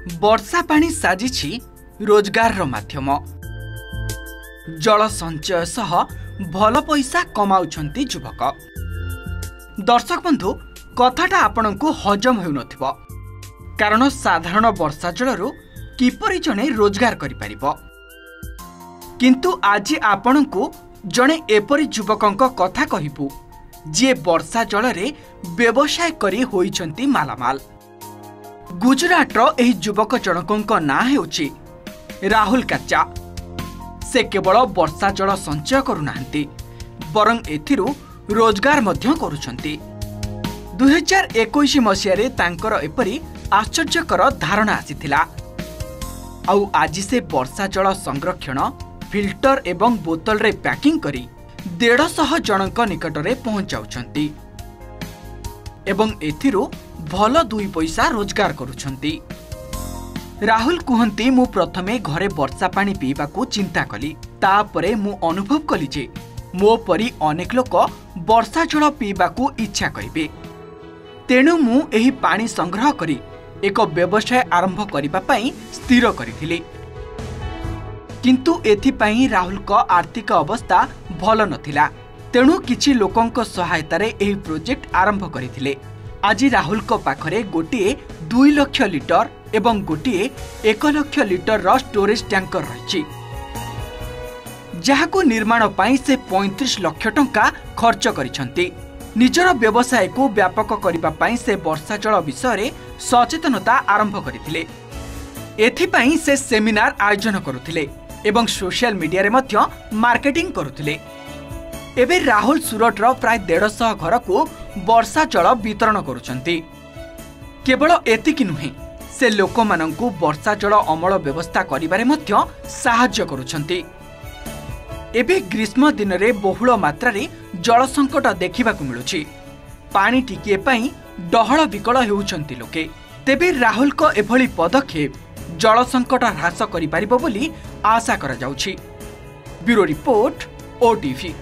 वर्षा पानी साजिछि रोजगार माध्यम। जल संचय सह भल पैसा कमाउछंती युवक। दर्शक बंधु, कथाटा आपनकु हजम हेउ नथिबो, कारण साधारण वर्षा जलरू किपरि जणे रोजगार करि परिबो। किंतु आज आपनकु जणे एपरि युवकंक कथा कहिबु जे वर्षा जल रे व्यवसाय करी होइछंती मालामाल। गुजरात रो एही युवक जनकंक ना हेउछि राहुल काचा। से केवल वर्षा जल संचय करुनाहांती, बरं एथिरु रोजगार मध्य करुछंती। 2021 मसियारे तांकर एपरि आश्चर्यकर धारणा आसीथिला। आउ आज से वर्षा जल संरक्षण फिल्टर एवं बोतल रे पैकिंग करी 150 जनक निकटरे पहुंचाउछंती एवं एथिरु भल 2 पैसा रोजगार करुछंती। राहुल कहती, मु प्रथमे घरे वर्षा पानी पीवाकू चिंता कली, तापरे मु अनुभव कली जे मो परी अनेक लोक वर्षा जल पीवाकू इच्छा करिबे। तेणु मु एही पानी संग्रह करी एक व्यवसाय आरंभ करिबा पई स्थिर करिथिली। किंतु एथिपाई राहुल को आर्थिक अवस्था भल नथिला, तेणु किछि लोकंक सहायतारे एही प्रोजेक्ट आरंभ करिथिले। आज राहुल को पाखरे गोटिए 2 लाख लिटर एवं गोटिए 1 लाख लिटर रो स्टोरेज टैंकर रहिछि, जहाको निर्माण पाई से 35 लाख टंका खर्च करिसंती। निजर व्यवसाय को व्यापक करिबा पाई से वर्षा जल विषय रे सचेतनता आरंभ करिथिले। एथिपाई से सेमिनार आयोजन करुथिले एवं सोशल मीडिया रे मध्य मार्केटिंग करुथिले। एबे राहुल सूरत रो प्राय 150 घर को वर्षा जल वितरण करुछंती। केवल एतिकी नुहे, से लोक माननकु वर्षा जल अमल व्यवस्था करिबारे मध्य सहाय्य करुछंती। एबे ग्रीष्म दिन रे बहुल मात्रा रे जल संकट देखिबाकू मिलुछि। पानी टिकिए पई डहळ विकळ हेउछंती लोके। तेबे राहुल को एभली पदक्षेप जल संकट ह्रास करि पारिबो बोली आशा करा जाउछि। Bureau report, OTV.